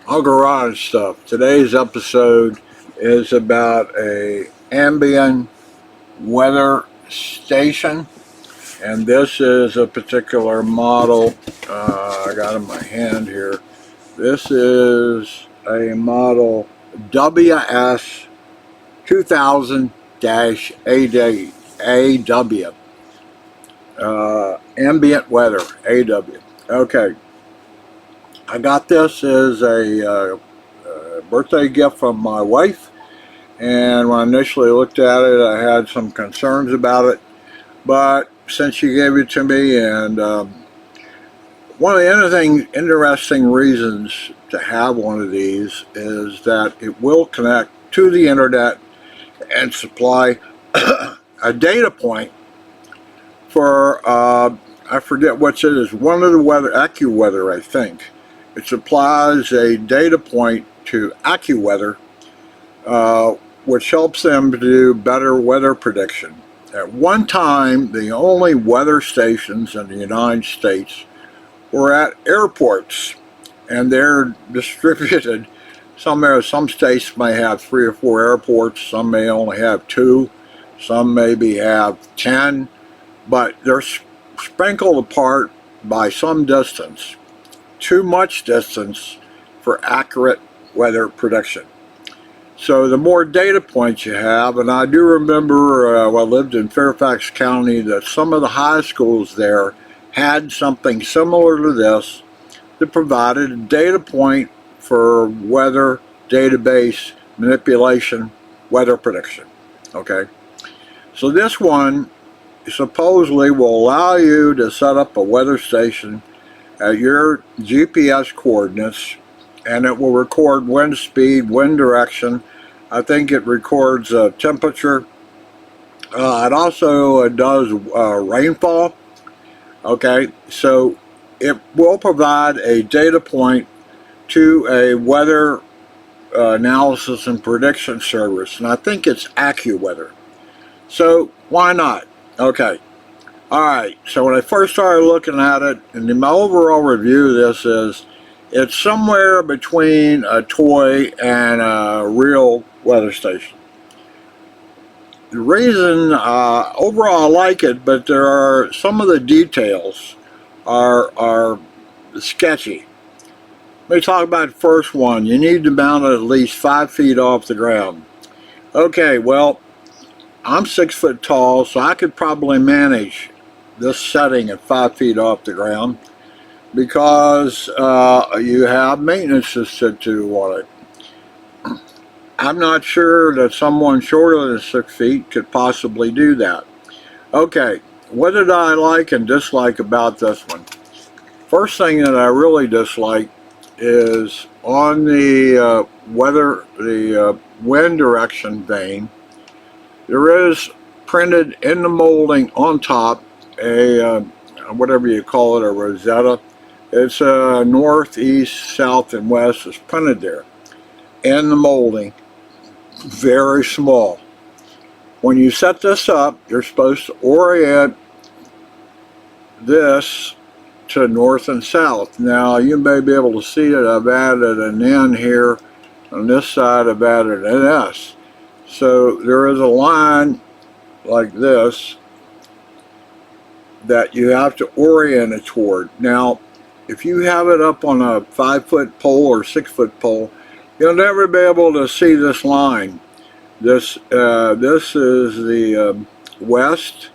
All garage stuff. Today's episode is about a ambient weather station, and this is a particular model I got in my hand here. This is a model WS 2000-AW. Ambient weather, AW. Okay. I got this as a birthday gift from my wife, and when I initially looked at it, I had some concerns about it, but since she gave it to me, and one of the interesting reasons to have one of these is that it will connect to the internet and supply a data point for, I forget what it is, one of the weather, AccuWeather, I think. It supplies a data point to AccuWeather, which helps them to do better weather prediction. At one time, the only weather stations in the United States were at airports, and they're distributed. Some states may have 3 or 4 airports, some may only have 2, some maybe have 10, but they're sprinkled apart by some distance. Too much distance for accurate weather prediction. So the more data points you have, and I do remember when I lived in Fairfax County that some of the high schools there had something similar to this that provided a data point for weather database manipulation, weather prediction. Okay, so this one supposedly will allow you to set up a weather station at your GPS coordinates, and it will record wind speed, wind direction. I think it records temperature. It also does rainfall. Okay, so it will provide a data point to a weather analysis and prediction service, and I think it's AccuWeather. So why not? Okay. Alright, so when I first started looking at it, and my overall review of this is, it's somewhere between a toy and a real weather station. The reason, overall I like it, but there are, some of the details are sketchy. Let me talk about the first one. You need to mount it at least 5 feet off the ground. Okay, well, I'm 6 foot tall, so I could probably manage this setting at 5 feet off the ground, because you have maintenance to do on it. I'm not sure that someone shorter than 6 feet could possibly do that. Okay, what did I like and dislike about this one? First thing that I really dislike is on the wind direction vane, there is printed in the molding on top a whatever you call it, a rosetta. It's north, east, south, and west is printed there in the molding, very small. When you set this up, you're supposed to orient this to north and south. Now you may be able to see that I've added an N here. On this side I've added an S. So there is a line like this that you have to orient it toward. Now, if you have it up on a 5 foot pole or 6 foot pole, you'll never be able to see this line. This is the west,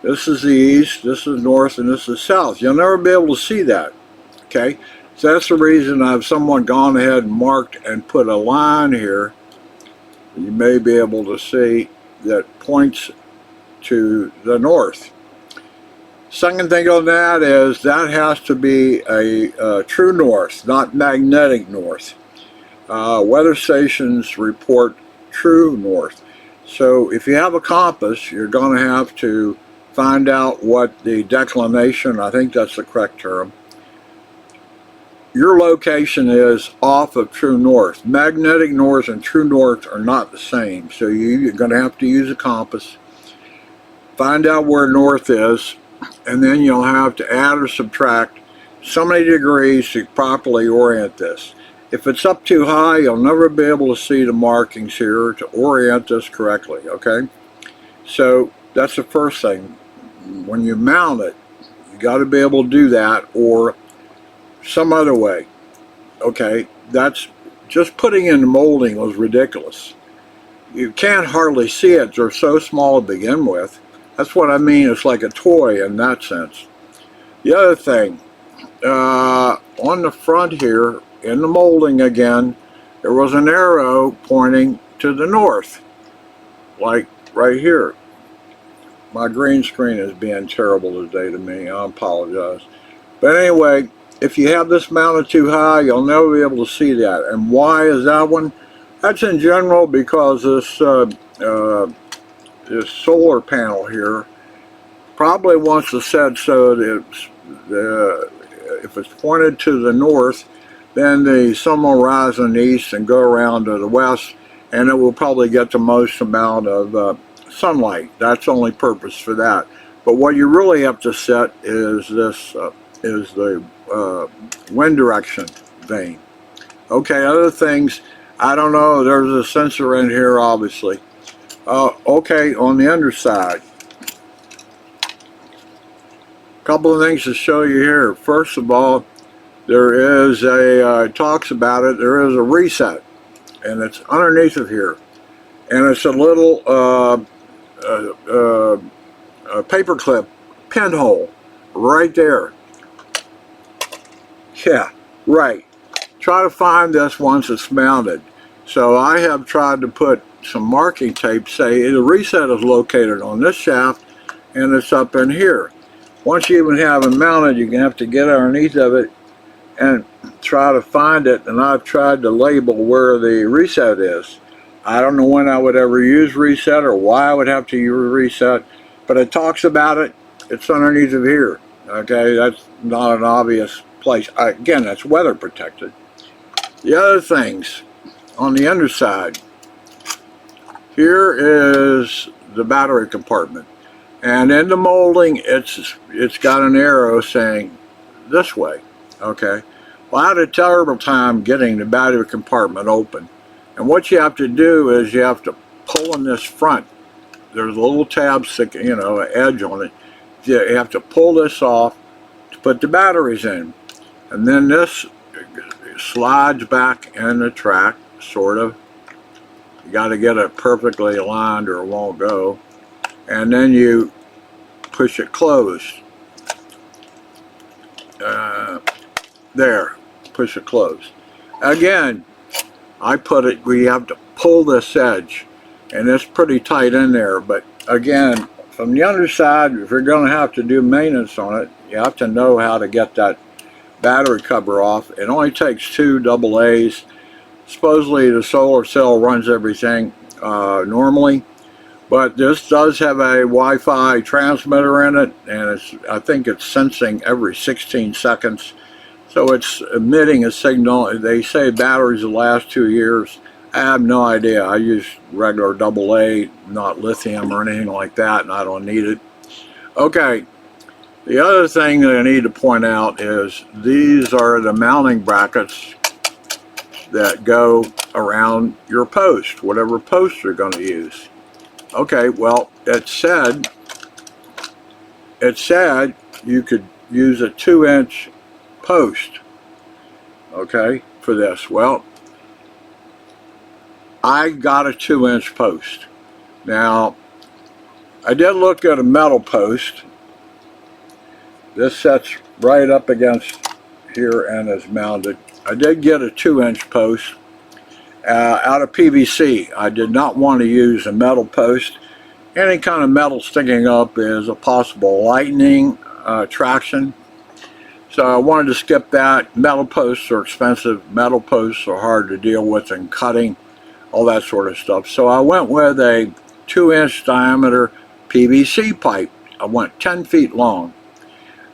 this is the east, this is north, and this is south. You'll never be able to see that. Okay, so that's the reason I've somewhat gone ahead and marked and put a line here. You may be able to see that points to the north. Second thing on that is that has to be a true north, not magnetic north. Weather stations report true north. So if you have a compass, you're going to have to find out what the declination, I think that's the correct term, your location is off of true north. Magnetic north and true north are not the same. So you're going to have to use a compass, find out where north is, and then you'll have to add or subtract so many degrees to properly orient this. If it's up too high, you'll never be able to see the markings here to orient this correctly, okay? So that's the first thing. When you mount it, you got to be able to do that or some other way, okay? That's just putting in the molding was ridiculous. You can't hardly see it. They're so small to begin with. That's what I mean. It's like a toy in that sense. The other thing, on the front here, in the molding again, there was an arrow pointing to the north, like right here. My green screen is being terrible today to me. I apologize. But anyway, if you have this mounted too high, you'll never be able to see that. And why is that one? That's in general because this this solar panel here probably wants to set so that if it's pointed to the north, then the sun will rise in the east and go around to the west, and it will probably get the most amount of sunlight. That's the only purpose for that. But what you really have to set is this is the wind direction vane. Okay, other things, I don't know, there's a sensor in here obviously. Okay, on the underside, a couple of things to show you here. First of all, there is a, it talks about it, there is a reset, and it's underneath of here. And it's a little paperclip pinhole right there. Yeah, right. Try to find this once it's mounted. So I have tried to put some marking tape, say the reset is located on this shaft, and it's up in here. Once you even have it mounted, you're going to have to get underneath of it and try to find it, and I've tried to label where the reset is. I don't know when I would ever use reset or why I would have to use reset, but it talks about it. It's underneath of here. Okay, that's not an obvious place. Again, that's weather protected. The other things on the underside, here is the battery compartment, and in the molding it's got an arrow saying this way. Okay, well, I had a terrible time getting the battery compartment open, and what you have to do is you have to pull in this front. There's a little tab sticking, you know, an edge on it. You have to pull this off to put the batteries in, and then this slides back in the track, sort of. You got to get it perfectly aligned or it won't go, and then you push it closed. There, push it closed. Again, I put it where you have to pull this edge, and it's pretty tight in there. But again, from the underside, if you're going to have to do maintenance on it, you have to know how to get that battery cover off. It only takes 2 AA's. Supposedly the solar cell runs everything normally, but this does have a Wi-Fi transmitter in it, and I think it's sensing every 16 seconds. So it's emitting a signal. They say batteries will last 2 years. I have no idea. I use regular AA, not lithium or anything like that, and I don't need it. Okay, the other thing that I need to point out is these are the mounting brackets that go around your post, whatever post you're going to use. Okay, well, it said you could use a 2-inch post, okay, for this. Well, I got a 2-inch post. Now, I did look at a metal post. This sets right up against here and is mounted. I did get a 2-inch post out of PVC. I did not want to use a metal post. Any kind of metal sticking up is a possible lightning traction. So I wanted to skip that. Metal posts are expensive. Metal posts are hard to deal with in cutting, all that sort of stuff. So I went with a 2-inch diameter PVC pipe. I went 10 feet long.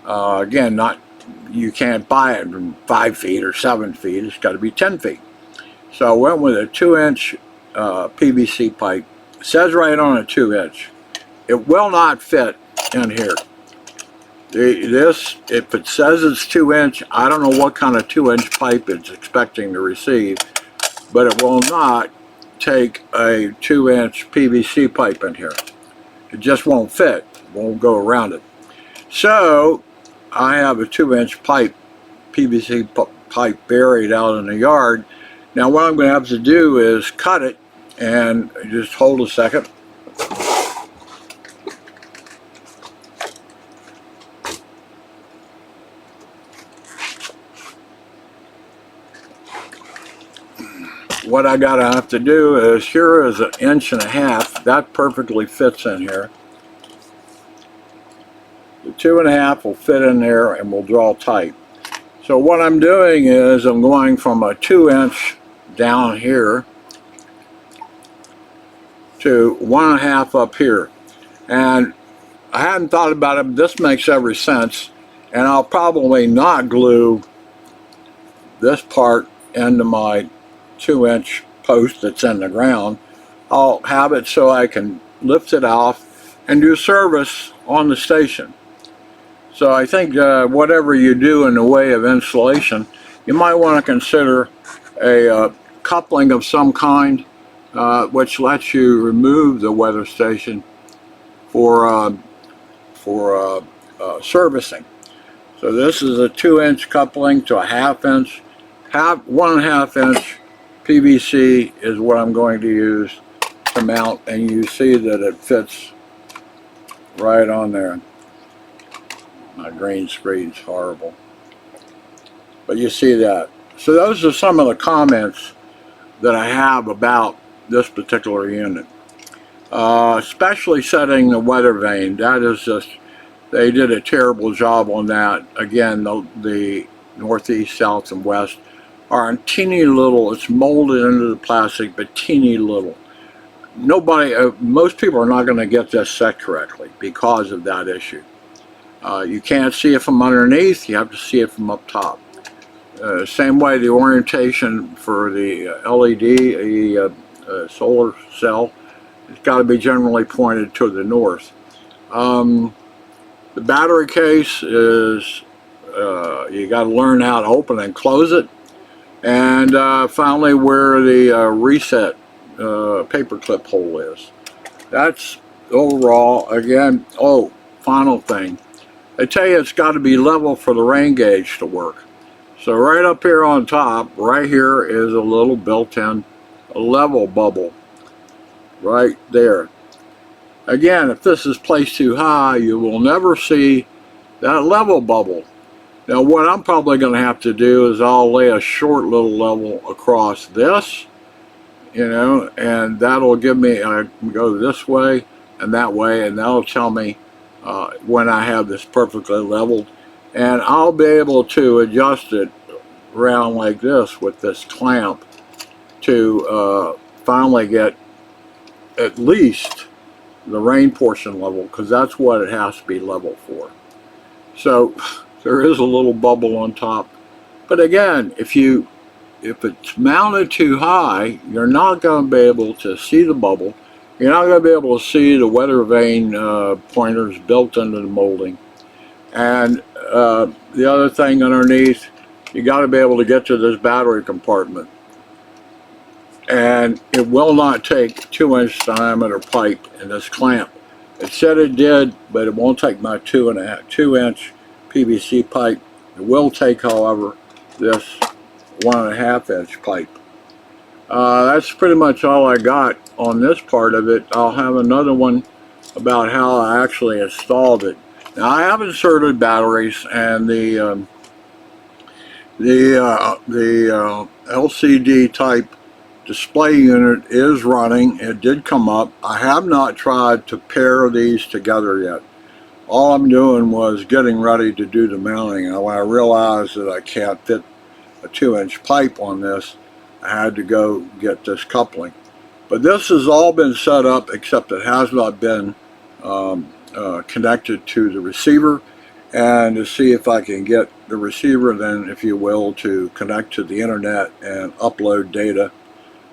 Again, you can't buy it from 5 feet or 7 feet. It's got to be 10 feet. So I went with a 2-inch PVC pipe. It says right on a 2-inch. It will not fit in here. This, if it says it's 2-inch, I don't know what kind of 2-inch pipe it's expecting to receive, but it will not take a 2-inch PVC pipe in here. It just won't fit, won't go around it. So I have a 2-inch pipe, PVC pipe buried out in the yard. Now what I'm going to have to do is cut it, and just hold a second. What I gotta have to do is, here is 1.5 inches. That perfectly fits in here. The 2.5 will fit in there and will draw tight. So what I'm doing is I'm going from a 2-inch down here to 1.5 up here. And I hadn't thought about it, but this makes every sense. And I'll probably not glue this part into my 2-inch post that's in the ground. I'll have it so I can lift it off and do service on the station. So I think whatever you do in the way of insulation, you might want to consider a coupling of some kind, which lets you remove the weather station for servicing. So this is a 2-inch coupling to a 1/2 inch. 1.5 inch PVC is what I'm going to use to mount, and you see that it fits right on there. My green screen's horrible, but you see that. So those are some of the comments that I have about this particular unit, especially setting the weather vane. That is just, they did a terrible job on that. Again, the northeast, south, and west are teeny little. It's molded into the plastic, but teeny little. Nobody, most people are not going to get this set correctly because of that issue. You can't see it from underneath. You have to see it from up top. Same way, the orientation for the LED, solar cell, it's got to be generally pointed to the north. The battery case is, you got to learn how to open and close it. And finally, where the reset paperclip hole is. That's overall. Again, oh, final thing. They tell you it's got to be level for the rain gauge to work. So right up here on top, right here is a little built-in level bubble. Right there. Again, if this is placed too high, you will never see that level bubble. Now what I'm probably going to have to do is I'll lay a short little level across this, you know, and that'll give me, I go this way and that'll tell me when I have this perfectly leveled, and I'll be able to adjust it around like this with this clamp to finally get at least the rain portion level, because that's what it has to be level for. So there is a little bubble on top, but again, if it's mounted too high, you're not going to be able to see the bubble. You're not going to be able to see the weather vane pointers built into the molding. And the other thing underneath, you got to be able to get to this battery compartment. And it will not take 2-inch diameter pipe in this clamp. It said it did, but it won't take my 2-inch PVC pipe. It will take, however, this 1.5 inch pipe. That's pretty much all I got on this part of it. I'll have another one about how I actually installed it. Now I have inserted batteries, and the LCD type display unit is running. It did come up. I have not tried to pair these together yet. All I'm doing was getting ready to do the mounting, and when I realized that I can't fit a 2-inch pipe on this, I had to go get this coupling. But this has all been set up, except it has not been connected to the receiver, and to see if I can get the receiver then, if you will, to connect to the internet and upload data.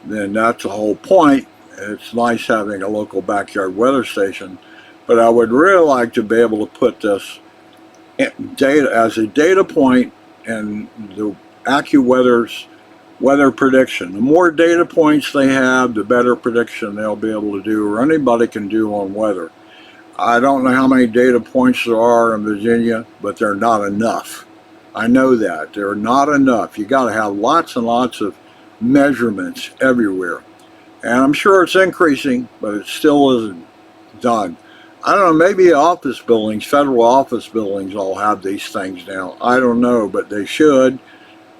Then that's the whole point. It's nice having a local backyard weather station, but I would really like to be able to put this data as a data point in the AccuWeather's weather prediction. The more data points they have, the better prediction they'll be able to do, or anybody can do on weather. I don't know how many data points there are in Virginia, but they're not enough. I know that. They're not enough. You got to have lots and lots of measurements everywhere. And I'm sure it's increasing, but it still isn't done. I don't know, maybe office buildings, federal office buildings all have these things now. I don't know, but they should,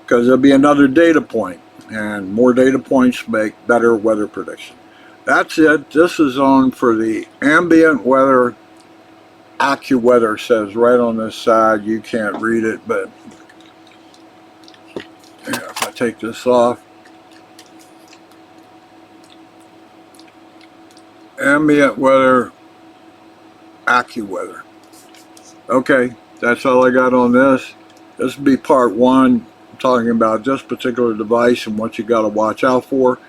because there'll be another data point, and more data points make better weather prediction. That's it. This is on for the ambient weather. AccuWeather says right on this side. You can't read it, but if I take this off, ambient weather, AccuWeather. Okay, that's all I got on this. This will be part one, talking about this particular device and what you got to watch out for.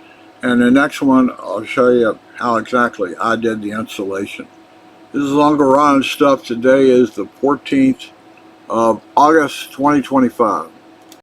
And the next one, I'll show you how exactly I did the installation. This is longer run stuff. Today is the 14th of August 2025.